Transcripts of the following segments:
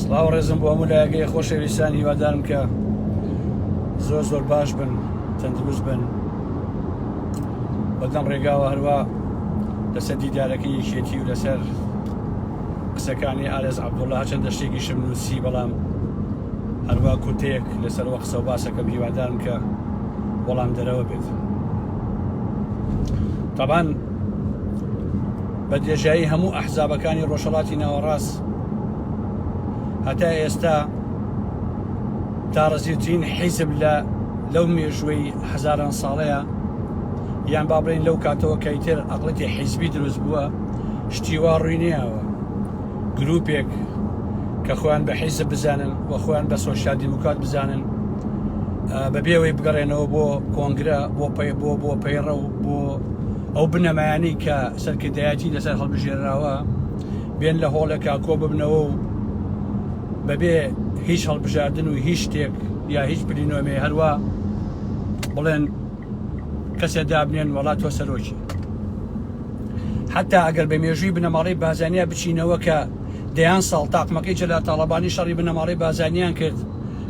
سڵاو ڕێزم بۆ هەموو لایەگەی خۆشەویستان هیوادارم کە زۆر باش بن، تەندروست بن، بەدەم ڕێگاوە هەروە لەسەر دیدارەکەی یەکێتی و لەسەر قسەکانی ئارێز عەبدوڵڵا چەندە شتێکیشم نووسی، بەڵام هەروە کورتەیەک لەسەرەوە قسە و باسەکەم هیوادارم کە وەڵام دەرەوە بێت. طبعاً بە درێژایی هەموو ئەحزابەکانی ڕۆژهەڵاتی ناوەڕاست هەتا ئێستا تا ڕزیوترین حیزب لەو مێژووی هەزاران ساڵەیە، یان با بڵێن لەو کاتەوە کەیتر عەقڵەتی حیزبی دروست بووە، شتیوا ڕووی نەیەوە. گروپێک کە خۆیان بە حیزب بزانن و خۆیان بە سۆشیال دیموکرات بزانن، بەبێەوەی بگەڕێنەوە بۆ کۆنگرە، بۆ پەیڕە و بۆ ئەو بنەمایانەی کە سەرکردایەتی لەسەر هەڵبژێراوە، بێن لە هۆڵێکا کۆ ببنەوە و بەبێ هیچ هەڵبژاردن و هیچ شتێک یا هیچ بلینۆمێ هەروە بڵێن کەسێ دابنێن وڵات تۆ سەرۆکی. حتا ئەگەر بە مێژووی بنەماڵەی بازانیا بچینەوە کە دەیان ساڵ تاقمەکەی جەلات تاڵەبانی شەڕی بنەماڵەی بازانیان کرد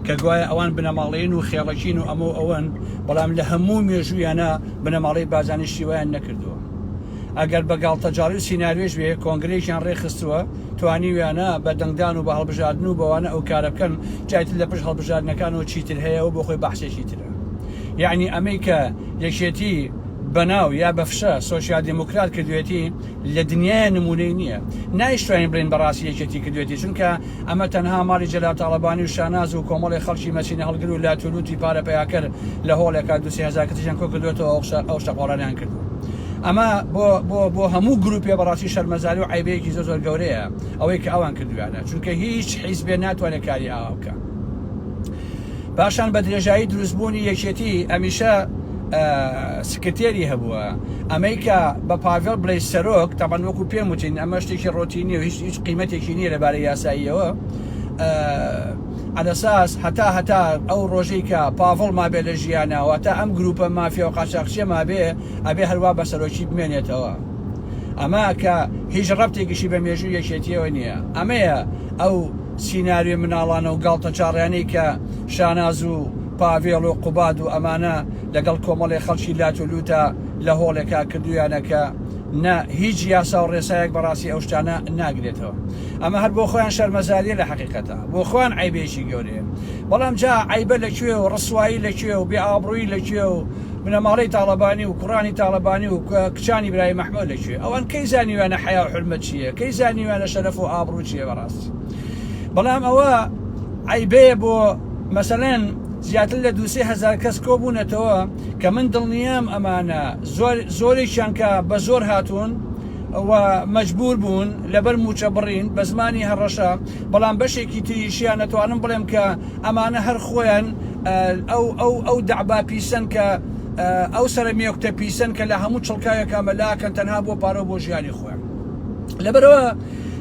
کە گوایە ئەوان بنەماڵەیین و خێڵەکین و ئەمە ئەوەن، بەڵام لە هەموو مێژوویانە بنەماڵەی بازانی شیوایان نەکردووە. ئەگەر بە گاڵتەجاڕی و سیناریۆش بێ کۆنگرێکیان ڕێخستووە، توانیویانە بە دەنگدان و بە هەڵبژاردن و بەوانە ئەو کارە بکەن، جایتر لە پشت هەڵبژاردنەکانەوە چیتر هەیە و بۆ خۆی بەحسێکی ترە. یعنی ئەمەی کە یەکێتی بەناو یا بەفشە سۆشیال دیموکرات کردوێتی لە دنیای نمونەی نییە. نایشتوانین بڵێن بەڕاستی یەکێتی کردوێتی، چونکە ئەمە تەنها ماڵی جەلات تاڵەبانی و شاناز و کۆمەڵی خەڵکی مەچینە هەڵگر و لاتولوتی پارە پەیاکەر لە هۆڵێکا 2,000 کەسیان کۆ کردوێتەوە ئەو شەقۆڵانیان کردو. ئەمە بۆ هەموو گروپێ بەڕاستی شەرمەزاری و عیبەیەکی زۆر گەورەیە ئەوەی کە ئەوان کردویانە، چونکە هیچ حیزبێ ناتوانێت کاری ئاوا بکە. پاشان بە درێژایی دروستبوونی یەکێتی ئەمیشە سکرتێری هەبووە، ئەمەی کە بە پاڤێڵ بڵێ سەرۆک، تاوان وەکو پێم وتین ئەمە شتێکی ڕۆتینی و هیچ قیمەتێکی نییە لەبارەی یاساییەوە. ئەدەساس هەتا ئەو ڕۆژەی کە پاڤڵ مابێ لە ژیانەوە، تا ئەم گروپە مافیا و قاچاقچیە مابێ ئەبێ هەروە بە سەرۆکی بمێنێتەوە. ئەمە کە هیچ ڕەبتێکیشی بە مێژووی یەکێتیەوە نییە. ئەمەیە ئەو سیناریۆ مناڵانە و گاڵتە چاڕیانەی کە شاناز و پاڤێڵ و قوباد و ئەمانە لەگەڵ کۆمەڵی خەڵکی لاتولوتە لە هۆڵێکا کردویانەکە نە هیچ یاسا و ڕێسایەک بەڕاستی ئەو شتانە ناگرێتەوە. ئەمە هەر بۆ خۆیان شەرمەزاریە لە حەقیقەتە، بۆ خۆیان عیبێکی گەورەیە. بەڵام جا عیبە لەکوێ و ڕسوایی لەکوێ و بێئابڕووی لەکوێ و بنەماڵەی تاڵەبانی و کوڕانی تاڵەبانی و کچانی برای مەحموود لەکوێ؟ ئەوان کەی زانیوانە حیا و حرمەت چییە؟ کەی زانیوانە شەرەف و ئابڕوو چییە بەڕاستی؟ بەڵام ئەوە عیبەیە بۆ مەسەلەن زیاتر لە 2,000 کەس کۆبوونەتەوە کە من دڵنیام ئەمانە زۆرێکیان کە بە زۆر هاتوون و مەجبور بوون لەبەر موچە بڕین بە زمانی هەڕەشە، بەڵام بەشێکی تریشیان نەتوانم بڵێم کە ئەمانە هەر خۆیان ئەو دەعبا پیسەن کە ئەو سەرمێکتە پیسەن کە لە هەموو چڵکایەکە مەلاکەن تەنها بۆ پارە بۆ ژیانی خۆیان. لەبەرەوە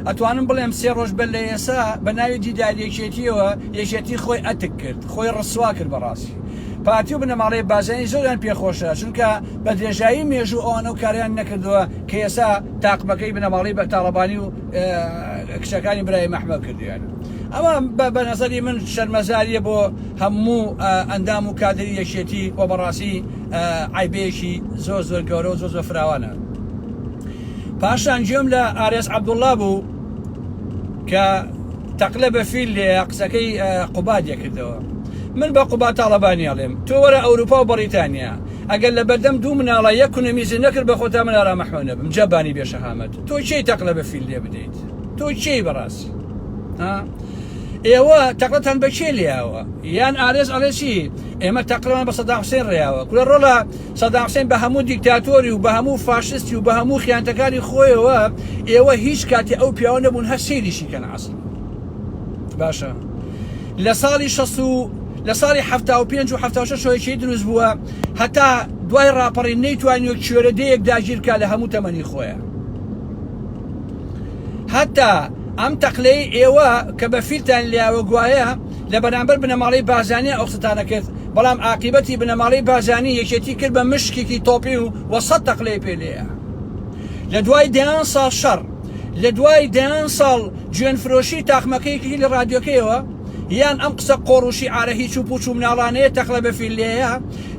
ئەتوانم بڵێم 3 ڕۆژ بەر لە ئێسا بە ناوی دیداریەکێتیەوە یەکێتی خۆی ئەتک کرد، خۆی ڕسوا کرد بەڕاستی. پارتی و بنەماڵەی بازانی زۆریان پێخۆشە، چونکە بە درێژایی مێژوو ئەوانە و کاریان نەکردووە کە ئێسا تاقمەکەی بنەماڵەی بە تاڵەبانی و کچەکانی برای مەحمەد کردویانە. ئەمە بە نەزەری من شەرمەزاریە بۆ هەموو ئەندام و کادری یەکێتی و بەڕاستی عیبەیەکی زۆر گەورە و زۆر فراوانە. پاشان گوێم لە ئارێز عەبدوڵڵا بوو کە تەقلە بە فیل لێ قسەکەی قوبادیە کردەوە. من بە قوباد تاڵەبانی ئەڵێم تۆ وەرە ئەوروپا و بەریتانیا، ئەگەر لە بەردەم دوو مناڵە یەک کونەمیزی نەکرد بە خۆتا من ئارا مەحموود نەبم، جەبانی بێشەهامەت. تۆ چی تەقلە بە فیل لێ بدەیت؟ تۆ چی بەڕاستی؟ ئێوە تەقلەتان بە کێ لێیاوە؟ یان ئارێز ئەڵێ چی؟ ئێمە تەقلەمان بە سەدام حوسێن ڕێیاوە. کولە ڕۆڵە سەدام حوسێن بە هەموو دیکتاتۆری و بە هەموو فاشستی و بە هەموو خیانتەکانی خۆیەوە ئێوە هیچ کاتی ئەو پیاوە نەبوون هەر سەیریشی کەن عەسڵ. باشە لە ساڵی 75 و 76 شۆیەکی دروست بووە، هەتا دوای ڕاپەڕی نەیتوانی کوێرەدەیەک داگیرکا لە هەموو تەمەنی خۆیە. هەتا ئەم تەقلەی ئێوە کە بە فیلتان لیاوە گوایە لە بەرامبەر بنەماڵەی بازانیە ئەو قسەتانە کرد، بەڵام عاقیبەتی بنەماڵەی بازانی یەکێتی کرد بە مشکێکی تۆپی و 100 تەقلەی پێ لێیە. لە دوای 10 ساڵ شەڕ لە دوای دەیان ساڵ گوێنفرۆشی تاقمەکەیەکی لە ڕادیۆکەیەوە یان ئەم قسە قۆڕوشی ئارە هیچ و پوچ و مناڵانەیە تەقلە بەفیلەیە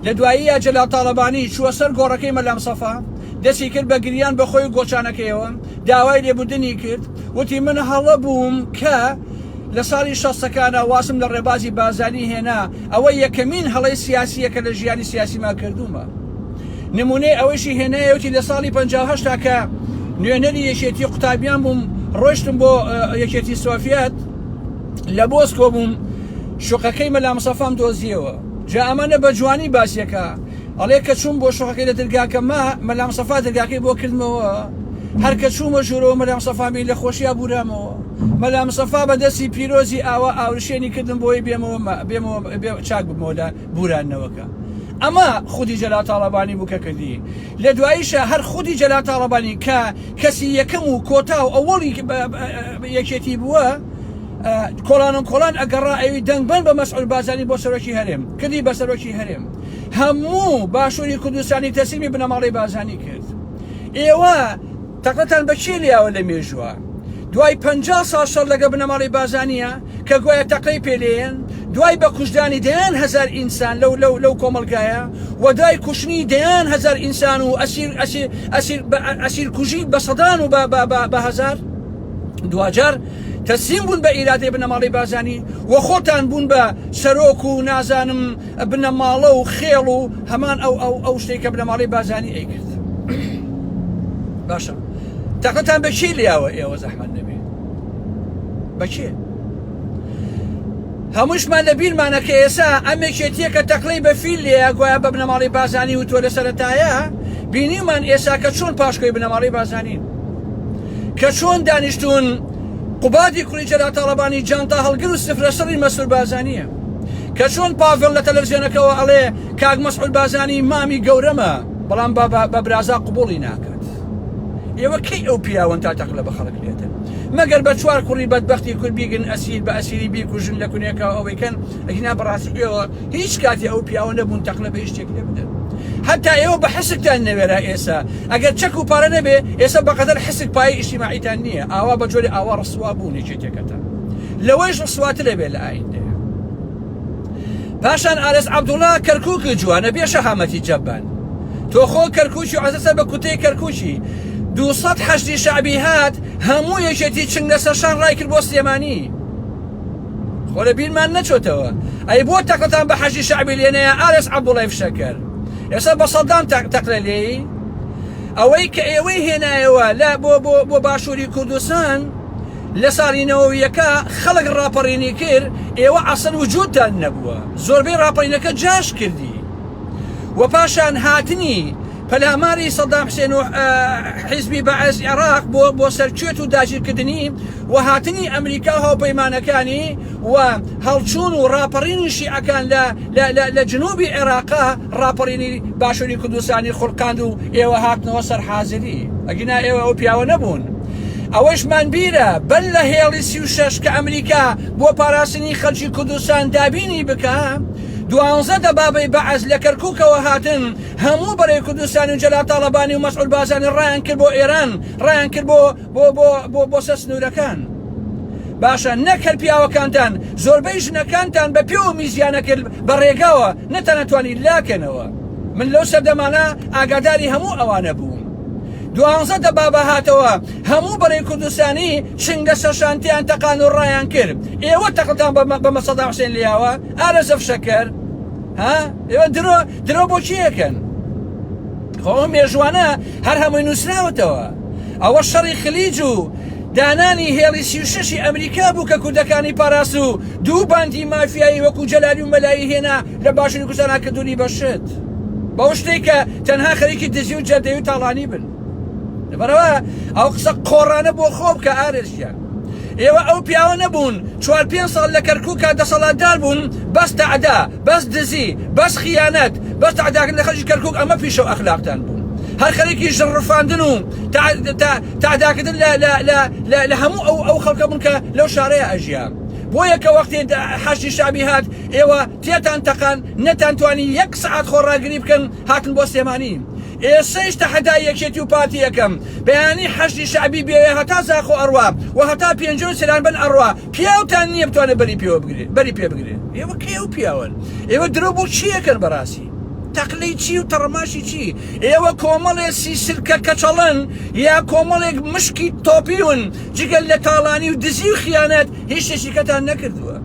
لە دواییە جەلال تاڵەبانی چووە سەر گۆڕەکەی مەلام سەفا دەستی کرد بە گریان بە خۆی گۆچانەکەیەوە داوای لێبوردنی کرد وتی من هەڵە بووم کە لە ساڵی 60ەکانە واسم لە ڕێبازی بازانی هێنا ئەوە یەکەمین هەڵەی سیاسیەکە لە ژیانی سیاسیما کردومە نمونەی ئەوەشی هێنایەوتی لە ساڵی 58 کە نوێنەری یەکێتی قوتابیان بووم ڕۆشتم بۆ یەکێتی سۆڤیەت لە بۆسکۆ بووم شوقەکەی مەلام سەفام دۆزیەوە جا ئەمانە بە جوانی باسیەکە ئەڵێ کە چوون بۆ شوقەکەی لە دەرگاکە مەلام سەفا دەرگاکەی بۆ کردمەوە هەر کە چوومە ژوورەوە مەلام سەفامی لە خۆشییا بورامەوە مەلام سەفا بە دەستی پیرۆزی ئاوا ئاورشێنی کردم بۆی بێمەوە چاک بمەوە لە بورانەوەکە ئەمە خودی جەلال تاڵەبانی بوو کە کردی لە دواییشە هەر خودی جەلال تاڵەبانی کە کەسی یەکەم و کۆتا و ئەوەڵی یەکێتی بووە کۆڵان ئەگەڕا ئەوی دەنگبەن بە مەسعود بازانی بۆ سەرۆکی هەرێم کردی بە سەرۆکی هەرێم هەموو باشووری کوردستانی تەسلیمی بنەماڵی بازانی کرد ئێوە تەقەتان بەچێ لیاوە لە مێژووە دوای 50 ساڵ شەڕ لەگە بنەماڵی بازانیە کە گوایە تەقەی پێلێن دوای بە کوژدانی دەیان هەزار ئینسان لەو کۆمەلگایە و دوای کوشتنی دەیان هەزار ئینسان و ئەسیر کوژی بە سەدان و بە هەزار دوجار تەسلیم بوون بە ئیرادەی بنەماڵی بازانی و خۆتان بوون بە سەرۆک و نازانم بنەماڵە و خێڵ و هەمان ئەو شتێک کە بنەماڵی بازانی ئەیکرد باشە تاقەتان بەچی لیاوە ئێوە زەحمەت نەبێ بەچێ هەمووشمان لە بیرمانە کە ئێسا ئەمێکێتیە کە تەقلەی بەفیل لێە گوایە بە بنەماڵی بازانی و تۆ لە سەرەتایە بینیمان ئێسا کە چۆن پاشکۆی بنەماڵی بازانین کە چۆن دانیشتون قوبادی کوڕی جەلال تاڵەبانی جانتا هەڵگر و سفرە سەری مەسعود بازانیە کە چۆن پاڤێڵ لە تەلەڤیزیۆنەکەەوە ئەڵێ کاک مەسعود بازانی مامی گەورەمە بەڵام بە برازا قوبوڵی ناکات ئێوە کەی ئەو پیاوەن تا تەقلە بە خەڵک لێتن مەگەر بە چوار کوڕی بەدبەختی کورد بیگن ئەسیر بە ئەسیری بیکوژن لە کونێکەوە ئەوەیکەن ئەگینا بەڕاستی ئێوە هیچ کاتی ئەو پیاوە نەبوون تەقلە بە هیچ شتێک لێ بدەن حتا ئێوە بە حسکتان نەوێرە ئێسا ئەگەر چەک و پارە نەبێ ئێستا بەقەدەر حسک پایی ئیجتیماعیتان نییە ئاوا بە جۆری ئاوا ڕسوا بوونی چێتێکەتە لەوەیش ڕسواترە بێ لە ئایندەیە پاشان ئارێز عەبدوڵڵا کەرکووکی جوانە بێ شەهامەتی جەبان تۆ خۆ کەرکووکی و عەزەسەر بە کوتەی کەرکووکی 200 حەشتی شعبی هات هەموو یەکێتی چنگ لەسەرشان ڕای کرد بۆ سلێمانی خۆ لە بیرمان نەچۆتەوە ئەی بۆ تەقەتان بە حەشتی شعبی لێنەیە ئارێز عەبدوڵڵای فشەکەر ئێستا بە سەدام تەقلە لێی ئەوەی کە ئێوەی هێنایەوە لە بۆ باشووری کوردستان لە ساڵی نەوەویەکە خەڵک ڕاپەڕینی کرد ئێوە ئەسڵ وجودتان نەبووە زۆربەی ڕاپەڕینەکە جاش کردی و پاشان هاتنی پەلاماری سەدام حوسێن و حیزبی بەعەز عێراق بۆ سەرکوێت و داگیرکردنی و هاتنی ئەمریکا هاوپەیمانەکانی و هەڵچوون و ڕاپەڕینی شیعەکان لە جنوبی عێراقا ڕاپەڕینی باشووری کوردستانی خوڵقاند و ئێوە هاتنەوە سەر حازری ئەگینا ئێوە ئەو پیاوە نەبوون ئەوەشمان بیرە بەل لە هێڵی 36 کە ئەمریکا بۆ پاراستنی خەڵکی کوردستان دابینی بکە 12 دەبابەی بەعەز لە کەرکووکەوە هاتن هەموو بەرەی کوردستانی و جەلال تاڵەبانی و مەسعود بازانی ڕایان کرد بۆ ئێران ڕایان کرد بۆ سەر سنوورەکان باشە نەکەر پیاوەکانتان زۆربەی ژنەکانتان بە پێ و میزیانە کرد بە ڕێگاوە نەتەنەتوانی لاکەنەوە من لەو سەردەمانە ئاگاداری هەموو ئەوانە بووم 12 دەبابە هاتەوە هەموو بەرەی کوردستانی چنگە سەرشانتیان تەقان و ڕایان کرد ئێوە تەقەتان بە سەدام حوسێن لیاوە ئارەزە فشەکەر ئێوە درۆ بۆچی یەکەن خۆ مێژوانە هەر هەمووی نووسراوەتەوە ئەوە شەڕی خلیج و دانانی هێڵی 36 ئەمریکا بوو کە کوردەکانی پاراست و دوو باندی مافیایی وەکو جەلالی و مەلایی هێنا لە باشووری کوردستان کردوونی بەشت بەو شتێک کە تەنها خەریکی دزی و جەردەی و تاڵانی بن لەبەرەوە ئەو قسە قۆڕانە بۆ خۆ بکە ئارێشیان ئێوە ئەو پیاوە نەبوون 4-5 ساڵ لە کەرکووکە دەسەڵاتدار بوون بەس تەعدا بەس دزی بەس خیانەت بەس تەعداکردن لە خەڵکی کەرکووک ئەمە پیشە و ئەخلاقتان بوون هەر خەریکی ژڕفاندن و تەعداکردن لە هەموو ئەو خەڵکە بوون کە لەو شارەیە ئەژیان بۆیە کە وەختی حەشتی شعبی هات ئێوە تێتان تەقان نەتانتوانی 1 سەعات خۆڕاگری بکەن هاتن بۆ سلێمانی ئێسەش تەحەدای یەکێتی و پارتی یەکەم بەیانی حەشتی شعبی بێ هەتا زاخۆ ئەڕوا و هەتا پێنجە سەران بن ئەڕوا پیاوتان نییە بتوانێت بەری پێ بگرێت ئێوە کێ و پیاون ئێوە درۆ بۆ چیەکەن بەڕاستی تەقلەی چی و تەڕماشی چی ئێوە کۆمەڵێسی سرکە کەچەڵن یا کۆمەڵێک مشکی تۆپیون جگەل لە تاڵانی و دزی و خیانەت هیچ شتێکیکەتان نەکردووە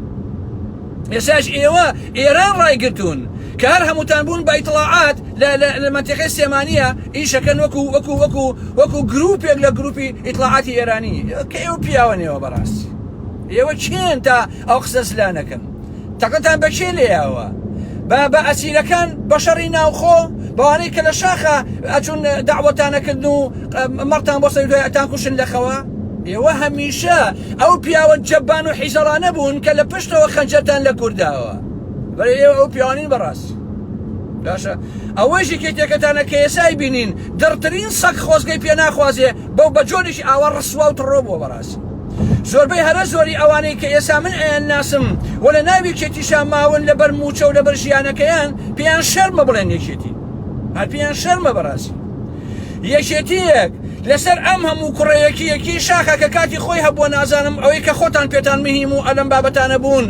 ئێساش ئێوە ئێران ڕایگرتوون کە هەر هەمووتان بوون بە ئیتڵاعات لە منتیقەی سێمانیە ئیشەکەن وەکو گروپێک لە گروپی ئیتڵاعاتی ئێرانی کە ئێوە پیاوەنەوە بەڕاستی ئێوە چێن تا ئەو قسە زلانەکەن تەقەتان بەکێ لێیاوە بە ئەسیرەکان بەشەڕی ناوخۆ بەوانەی کە لە شاخە ئەچون داوەتانەکردن و مەڕتان بۆ سەر دوای ئەتان کوشن لەخەوە ئێوە هەمیشە ئەو پیاوە جەبان و حیزەڕانە بوون کە لە پشتەوە خەنجەرتان لە کورداوە بەڵێ ئێوە ئەو پیاوانین بەڕاستی باشە ئەوەیشی کێتێکەتانە کە ئێسای بینین دڕترین سەگ خۆزگەی پێ ناخوازێ بەو بە جۆرێکی ئاوا ڕسوا و تڕۆ بووە بەڕاستی زۆربەی هەرە زۆری ئەوانەی کە ئێسا من ئەیان ناسم و لە ناوی کێتیشان ماون لەبەر موچە و لەبەر ژیانەکەیان پێیان شەرمە بڵێن یەکێتی هەر پێیان شەرمە بەڕاستی یەکێتیەک لەسەر ئەم هەموو کوڕەیەکی شاخە کە کاتی خۆی هەبووە نازانم ئەوەی کە خۆتان پێتان مهم و ئەلەم بابەتانە بوون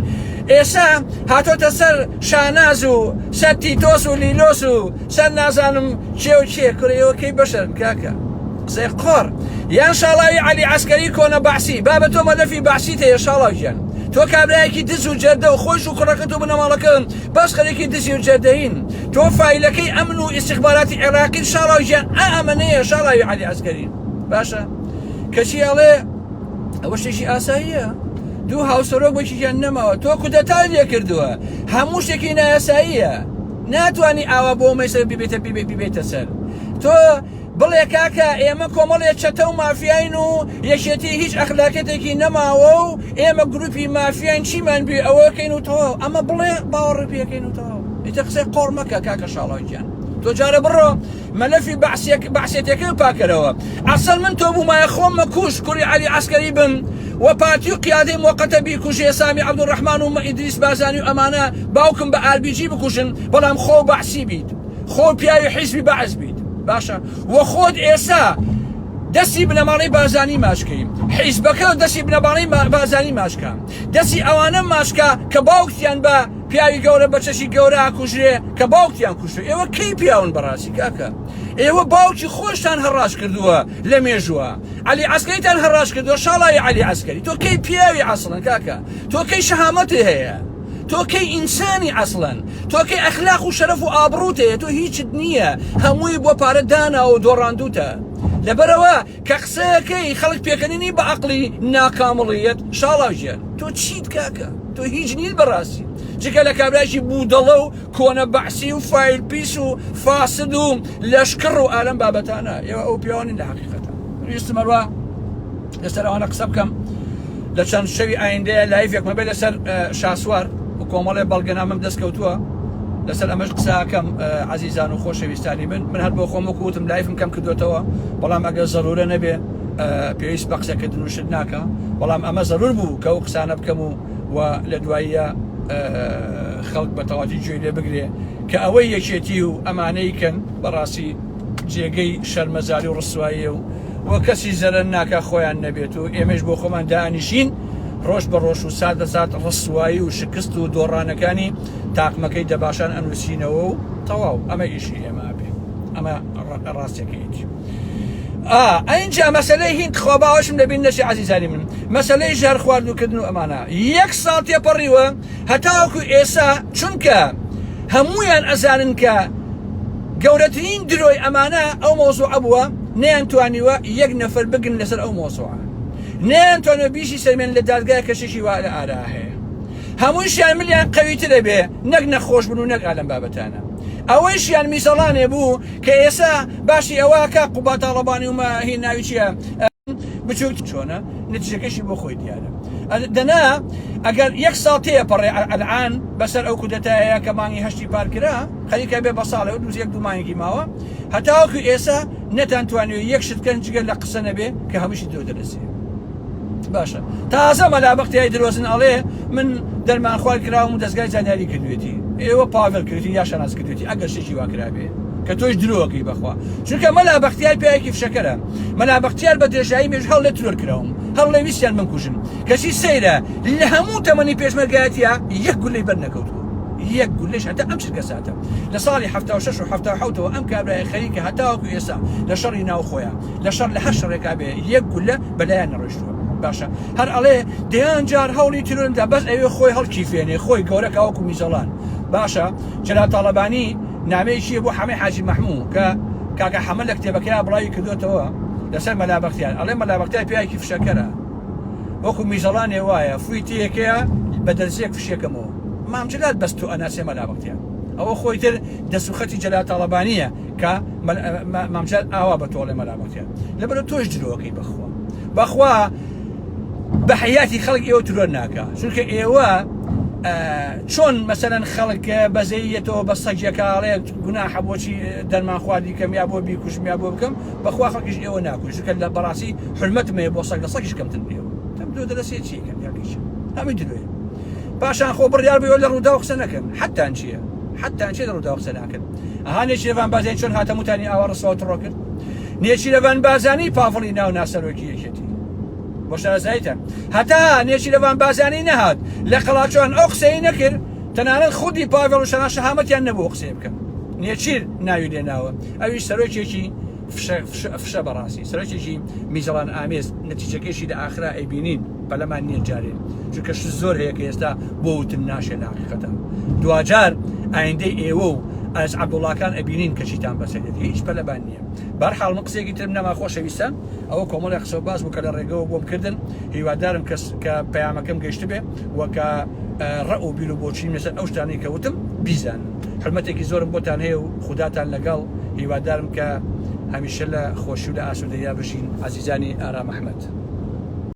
ئێسا هاتۆتە سەر شاناز و سەر تیتۆس و لیلۆس و سەر نازانم چێ و چێ کوڕەیەوەکەی بەشەر کاکە قسەی قۆڕ یان شاڵاوی عەلی عەسکەری کۆنە بەعسی بابە تۆ مەلەفی بەعسیت هەیە شاڵاویان تۆ کابرایەکی دز و جەردە و خۆش و کوڕەکەت و بنەماڵەکەن بەس خەرێکی دزی و جەردەین تۆ فایلەکەی ئەمن و ئیستیخباراتی عێراقی شاڵاویان ئەمەنەیە شاڵاوی عەلی عەسکەری باشە کەچی ئەڵێ ئەوە شتێکی ئاساییە دوو هاوسەرۆک بۆکییان نەماوە تۆ کودەتان لێ کردووە هەموو شتێکی نایاساییە ناتوانانی ئاوا بۆ مەسەر ببێتە سەر تۆ بڵێ کاکە ئێمە کۆمەڵێک چەتە و مافیاین و یەکێتی هیچ ئەخلاقێتێکی نەماوە و ئێمە گروپی مافیان چیمان بێ ئەوەکەین و تەواو ئەمە بڵێ باوەڕ پێکەین و تەواو ئیتە قسەی قۆڕ مەکە کاکە شاڵاویان تۆ جارە بڕۆ مەلەفی بەعسیەتەکەی پاکەرەوە ئەسەل من تۆ بوومایە خۆممە کوش کوڕی عەلی عەسکەری بم و پارتی و قیادەی موقەتە بیکوژێ سامی عەبدوڕەحمان و ئیدریس بازانی و ئەمانە باوکم بە ئاربیجی بکوشن بەڵام خۆ بەعسی بیت خۆ پیاوی حیزبی بەعز بیت باشە وە خۆت ئێستا دەستی بنەماڵەی بازانی ماشکەی حیزبەکە دەستی بنەماڵەی بازانی ماشکە دەستی ئەوانە ماشکە کە باوکتیان بە پیاوی گەورە بە چەشی گەورە کوژرێ کە باوکتیان کوشتێ ئێوە کەی پیاون بەڕاستی کاکە ئێوە باوکی خۆشتان هەڕاش کردووە لە مێژووە عەلی عەسکەریتان هەڕاش کردووە شاڵای عەلی عەسکەری تۆ کەی پیاوی عەسڵن کاکە تۆ کەی شەهامەتی هەیە تۆ کەی ئینسانی عەسڵەن تۆ کەی ئەخلاق و شەرەف و ئابڕووت هەیە تۆ هیچت نییە هەمووی بۆ پارە داناوە و دۆڕاندووتە لەبەرەوە کە قسەیەکەی خەڵک پێکەنینی بە عەقڵی ناکامڵیەت شاڵاوژیان تۆ چیت کاکە تۆ هیچ نیت بەڕاستی جگە لە کابرایکی بوودەڵە و کۆنە بەعسی و فایل پیس و فاسد و لەشکڕ و ئالەم بابەتانە ئێوە ئەو پیاوانین لە حەقیقەتە ویستم هەروە لەسەر ئەوانە قسە بکەم لە چەند شەوی ئایندەیە لایڤێک مەبێت لەسەر شاسوار و کۆمەڵێ بەڵگەنامەم دەستکەوتووە لەسەر ئەمەش قساکەم عەزیزان و خۆشەویستانی من هەر بۆ خۆم وەکوتم لایڤم کەم کردوێتەوە بەڵام ئەگەر زەرورە نەبێ پێویست بە قسەکردن و شت ناکە بەڵام ئەمە زەرور بوو کە ئەو قسانە بکەم و لە دواییە خەڵک بە تەواتی گوێی لێ بگرێ کە ئەوەی یەکێتی و ئەمانەی کەن بەڕاستی جێگەی شەرمەزاری و ڕسواییە و کەسی زەرەن ناکە خۆیان نەبێت و ئێمەش بۆ خۆمان دانیشین ڕۆژ بە ڕۆژ و سات دەسات ڕسوایی و شکست و دۆڕانەکانی تاقمەکەی دەباشان ئەنووسینەوە و تەواو ئەمە ئیشی ئێمە بێ ئەمە ڕاستیەکەیەتی ئەینجا مەسەلەی هیند خۆ باوەشم دەبین نەشی عەزیزانی من مەسەلەی ژار خواردنکردن و ئەمانە یەک ساڵ تێپەڕیوە هەتاوەکو ئێسا چونکە هەموویان ئەزانن کە گەورەترین درۆی ئەمانە ئەو مۆزوعە بووە نەیانتوانیوە یەک نەفەر بگن لەسەر ئەو مۆزوعە نەیانتوانێت بیشی سەرمێن لە دادگای کەشێکی وا لە ئارا هەیە هەموویشیان ملیان قەویترە بێ نەک نەخۆش بن و نەک ئالەم بابەتانە ئەوەیشیان میسەڵانێ بوو کە ئێسا باشی ئەوەکە قوبا تاڵەبانی ومە هی ناوی چییە بچووک چۆنە نتیجەکەشی بۆ خۆی دیارە دەنا ئەگەر یەک ساڵ تێپەڕێ ئەلعان بەسەر ئەو کودەتایە کە مانگی هەشتی پارکرا خەریکە بێ بە ساڵەوە دووز یەک دوومانێکی ماوە هەتاوەکو ئێسا نەتانتوانێت یەک شتکەن جگەل لە قسە نەبێ کە هەمووشی دۆ دەرەسێ باشە تازە مەلابەختیای درۆزن ئەڵێ من دەرمان خوارد کراوم و دەستگای زانیاری کردوێتی ئێوە پاڤێل کردی یا شەناس کردوێتی ئەگەر شتێکی وا کرابێ کە تۆش درۆکەی بەخوا چونکە مەلا بەختیار پیاوێکی فشەکەرە مەلا بەختیار بە درێژایی مێژ هەڵ لە ترۆر کراوم هەڵ لە ویستیان بمکوژن کەچی سەیرە لە هەموو تەمەنی پێشمەرگایەتیە یەک گولەی بەرنەکەوتووە یەک گولەش هەتا ئەم چرکە ساتە لە ساڵی 76 و 77ەوە ئەم کابرای خەریکە هەتاوەکو ئێستا لە شەڕی ناوخۆیە لە شەڕ لە هەر شەڕێکا بێ یەک گولە بەلایەن نەڕۆیشتووە باشە هەر ئەڵێ دەیان جار هەوڵی ترۆرمدا بەس ئەوێ خۆی هەڵکیفێنێ خۆی گەورەکە وەکو میزەڵان باشە جەلال تاڵەبانی نامەیەکی بۆ حەمەی حاجی مەحموو کە کاکە حەمە لە کتێبەکەیە بڵاوی کردوێتەوە لەسەر مەلا بەختیار ئەڵێ مەلا بەختیار پیاوێکی فشەکەرە وەکو میزەڵانێ وایە فوی تەیەکەیە بە دەرزێک فشێکەمەوە مام جەلال بەست و ئەناسێ مەلا بەختیار ئەوە خۆی تر دەسوخەتی جەلال تاڵەبانیە کە مام جەلال ئاوا بە تۆڵێ مەلا بەختیار لەبەرە تۆش درۆکەی بەخوا بە حیاتی خەڵک ئێوە ترۆر ناکە چونکە ئێوە چۆن مەسەرەن خەڵک بەزەیەتەوە بە سەگیەکاڵەیە گوناحە بۆچی دەرمان خواردی کەم یا بۆ بیکوشمیا بۆ بکەم بەخوا خەڵکیش ئێوە ناکوش چونکە لە بەڕاستی حرمەتمەیە بۆ سەگ لە سەگیش کەمتر پێوە ئەم درۆ دەرەسێ چیکەن یاکیش هەمی درۆیە پاشان خۆ بڕیار بێەوە لە ڕوودا قسە نەکەن حتان چییە حتان چێ لە ڕوودا قسە ناکەن ئەها نێچی لەوان بازانی چۆن هاتەموتانی ئاوا ڕسەوە تڕۆ کرد نێچی لەوان بازانی پاڤڵی ناو ناسەرۆکی یەکێتی بۆ شارەزایتە هەتا نێچی لەوان بازانی نەهات لە قەڵاچۆن ئەو قسەی نەکرد تەنانەت خودی پاڤڵ و شەنا شەهامەتیان نەبوو قسەی بکەن نێچیر ناوی لێناوە ئەویش سەرۆکێکی فشە بەڕاستی سەرۆکێکی میزەڵان ئامێز نەتیجەکەشی لە ئاخرا ئەیبینین بەلەمان نییە جارێ چونکەش زۆر هەیە کە ئێستا بۆ وتن ناشێ لە حەقیقەتە دوجار ئایندەی ئێوە و ئەس عەبدوڵڵاکان ئەبینین کە چیتان بەسەرێت هیچ پەلەبان نییە بەرحاڵ من قسێکی ترم نەما خۆشەویستە ئەوە کۆمەڵی قسە و باس بوو کە لە ڕێگەوە بۆم کردن هیوادارم کە پەیامەکەم گەیشت بێ وەکە ڕە و بیر و بۆچی مەسەر ئەو شتانەی کە وتم بیزان حرمەتێکی زۆرم بۆتان هەیە و خوداتان لەگەڵ هیوادارم کە هەمیشە لە خۆشی و لە ئاسوودەیا بژین عەزیزانی ئارام ئەحمەد